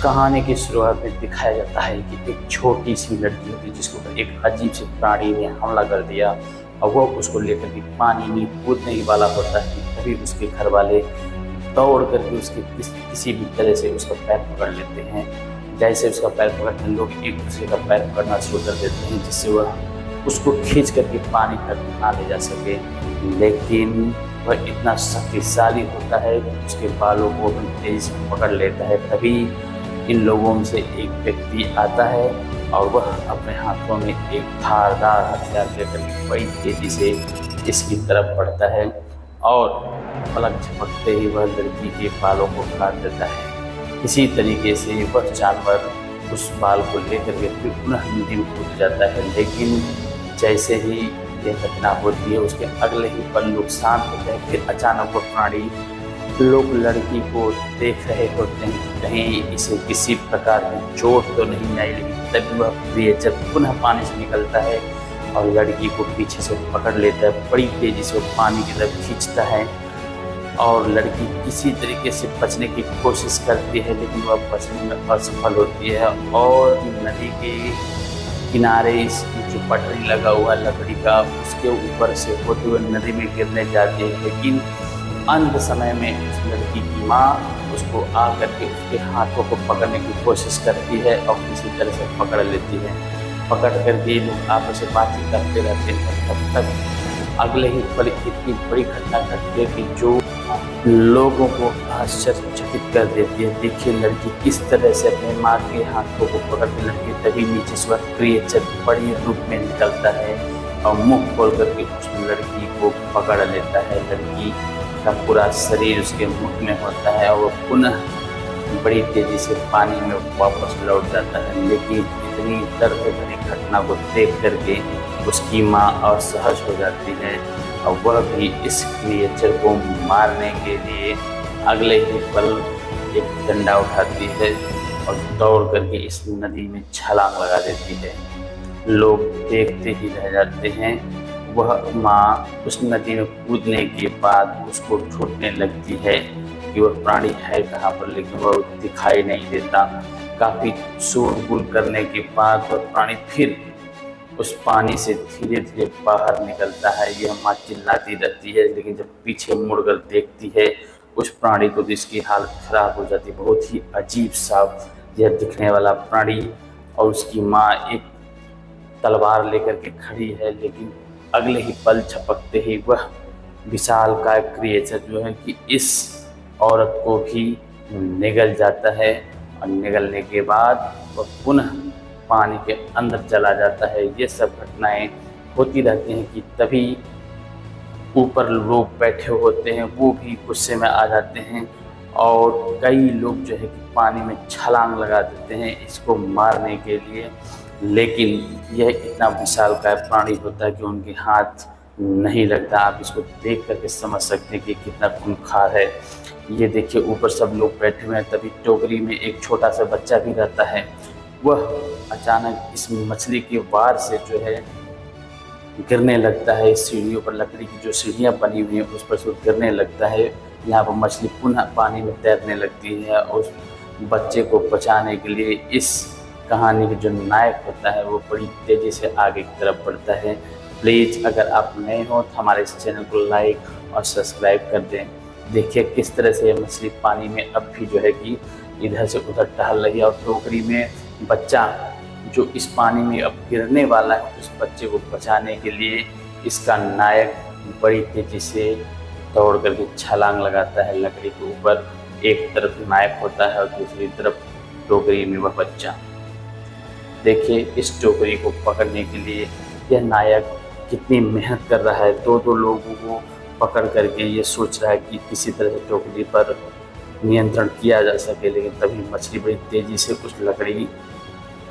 कहानी की शुरुआत में दिखाया जाता है कि एक छोटी सी लड़की होती है जिसके ऊपर एक अजीब से प्राणी ने हमला कर दिया और वो उसको लेकर के पानी में कूदने ही वाला होता है। तभी उसके घर वाले दौड़ करके उसके किसी भी तरह से उसका पैर पकड़ लेते हैं। जैसे उसका पैर पकड़ते हैं, लोग एक दूसरे का पैर पकड़ना शुरू कर देते हैं जिससे वह उसको खींच करके पानी तक ना ले जा सके। लेकिन वह इतना शक्तिशाली होता है कि उसके बालों को अपनी तेजी से पकड़ लेता है। तभी इन लोगों में से एक व्यक्ति आता है और वह अपने हाथों में एक धारदार हथियार लेकर के बड़ी तेजी से इसकी तरफ बढ़ता है और पलक झपकते ही वह लड़की के बालों को काट देता है। इसी तरीके से वह जानवर उस बाल को लेकर के फिर पुनः नदी में कूद जाता है। लेकिन जैसे ही यह घटना होती है उसके अगले ही पल लोग शांत होते हैं। फिर अचानक वह प्राणी लोग लड़की को देख रहे होते हैं कि कहीं इसे किसी प्रकार की चोट तो नहीं आई। लेकिन तभी वह क्रिएचर पुनः पानी से निकलता है और लड़की को पीछे से पकड़ लेता है। बड़ी तेजी से वो पानी की तरफ खींचता है और लड़की किसी तरीके से बचने की कोशिश करती है, लेकिन वह बचने में असफल होती है और नदी के किनारे इस जो पटरी लगा हुआ लकड़ी का उसके ऊपर से होते हुए नदी में गिरने जाती है। लेकिन अंत समय में उस लड़की की माँ उसको आकर के उसके हाथों को पकड़ने की कोशिश करती है और किसी तरह से पकड़ लेती है। पकड़ करके लोग आपस में बातचीत करते रहते हैं। तब तक अगले ही पल इतनी बड़ी घटना घटती है कि जो लोगों को आश्चर्यचकित कर देती है। देखिए लड़की किस तरह से अपने माँ के हाथों को पकड़ के लड़की तभी नीचे से वह क्रिएचर बड़ी रूप में निकलता है और मुंह खोल करके उस लड़की को पकड़ लेता है। लड़की का पूरा शरीर उसके मुख में होता है और वो पुनः बड़ी तेजी से पानी में वापस लौट जाता है। लेकिन इतनी दर्द भरी घटना को देख करके उसकी माँ असहज हो जाती है और वह भी इस क्रिएचर को मारने के लिए अगले ही पल एक डंडा उठाती है और दौड़ करके इस नदी में छलांग लगा देती है। लोग देखते ही रह जाते हैं। वह माँ उस नदी में कूदने के बाद उसको ढूंढने लगती है कि वह प्राणी है कहाँ पर, लेकिन वह दिखाई नहीं देता। काफ़ी शोरगुल करने के बाद वह प्राणी फिर उस पानी से धीरे धीरे बाहर निकलता है। यह माँ चिल्लाती रहती है, लेकिन जब पीछे मुड़कर देखती है उस प्राणी को तो इसकी हालत खराब हो जाती है। बहुत ही अजीब सा यह दिखने वाला प्राणी और उसकी माँ एक तलवार लेकर के खड़ी है। लेकिन अगले ही पल झपकते ही वह विशालकाय क्रिएचर जो है कि इस औरत को भी निगल जाता है और निगलने के बाद वह पुनः पानी के अंदर चला जाता है। ये सब घटनाएं होती रहती हैं कि तभी ऊपर लोग बैठे होते हैं वो भी गुस्से में आ जाते हैं और कई लोग जो है कि पानी में छलांग लगा देते हैं इसको मारने के लिए। लेकिन यह इतना विशालकाय प्राणी होता है कि उनके हाथ नहीं लगता। आप इसको देख करके समझ सकते हैं कि कितना खूंखार है। ये देखिए ऊपर सब लोग बैठे हुए हैं। तभी टोकरी में एक छोटा सा बच्चा भी रहता है। वह अचानक इस मछली के वार से जो है गिरने लगता है। इस सीढ़ियों पर लकड़ी की जो सीढ़ियाँ बनी हुई हैं उस पर से गिरने लगता है। यहाँ पर मछली पुनः पानी में तैरने लगती है और उस बच्चे को बचाने के लिए इस कहानी के जो नायक होता है वो बड़ी तेज़ी से आगे की तरफ बढ़ता है। प्लीज़ अगर आप नए हो तो हमारे इस चैनल को लाइक और सब्सक्राइब कर दें। देखिए किस तरह से यह मछली पानी में अब भी जो है कि इधर से उधर टहल रही है और टोकरी में बच्चा जो इस पानी में अब गिरने वाला है उस बच्चे को बचाने के लिए इसका नायक बड़ी तेज़ी से दौड़ करके छलांग लगाता है लकड़ी के ऊपर। एक तरफ नायक होता है और दूसरी तरफ टोकरी में वह बच्चा। देखिए इस टोकरी को पकड़ने के लिए यह नायक कितनी मेहनत कर रहा है। दो लोगों को पकड़ करके ये सोच रहा है कि किसी तरह से टोकरी पर नियंत्रण किया जा सके। लेकिन तभी मछली बड़ी तेज़ी से उस लकड़ी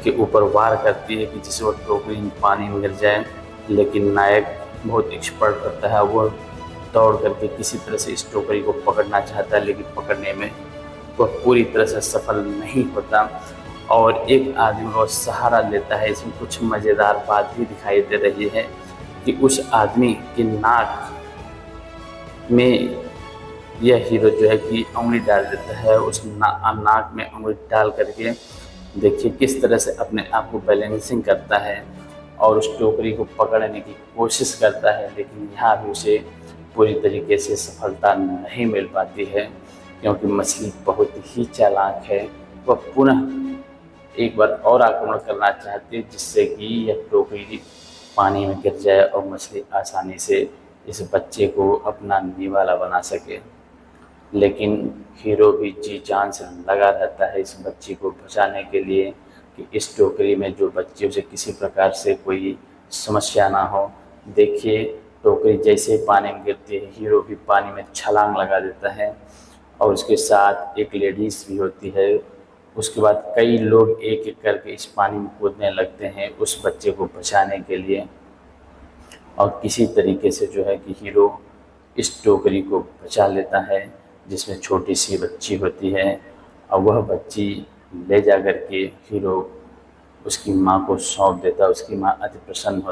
के ऊपर वार करती है कि जिससे वह टोकरी पानी में गिर जाए। लेकिन नायक बहुत एक्सपर्ट होता है। वह दौड़ करके किसी तरह से इस टोकरी को पकड़ना चाहता है, लेकिन पकड़ने में वह पूरी तरह से सफल नहीं होता और एक आदमी वो सहारा लेता है। इसमें कुछ मज़ेदार बात भी दिखाई दे रही है कि उस आदमी के नाक में यह हीरो जो है कि उंगली डाल देता है, उस नाक में उंगली डाल करके देखिए किस तरह से अपने आप को बैलेंसिंग करता है और उस टोकरी को पकड़ने की कोशिश करता है, लेकिन यहाँ भी उसे पूरी तरीके से सफलता नहीं मिल पाती है, क्योंकि मछली बहुत ही चालाक है। वह पुनः एक बार और आक्रमण करना चाहती है, जिससे कि यह टोकरी पानी में गिर जाए और मछली आसानी से इस बच्चे को अपना निवाला बना सके। लेकिन हीरो भी जी जान से लगा रहता है इस बच्ची को बचाने के लिए, कि इस टोकरी में जो बच्ची उसे किसी प्रकार से कोई समस्या ना हो। देखिए टोकरी जैसे ही पानी में गिरती है, हीरो भी पानी में छलांग लगा देता है और उसके साथ एक लेडीज़ भी होती है। उसके बाद कई लोग एक एक करके इस पानी में कूदने लगते हैं उस बच्चे को बचाने के लिए, और किसी तरीके से जो है कि हीरो इस टोकरी को बचा लेता है जिसमें छोटी सी बच्ची होती है, और वह बच्ची ले जा कर के हीरो उसकी माँ को सौंप देता है। उसकी माँ अति प्रसन्न होती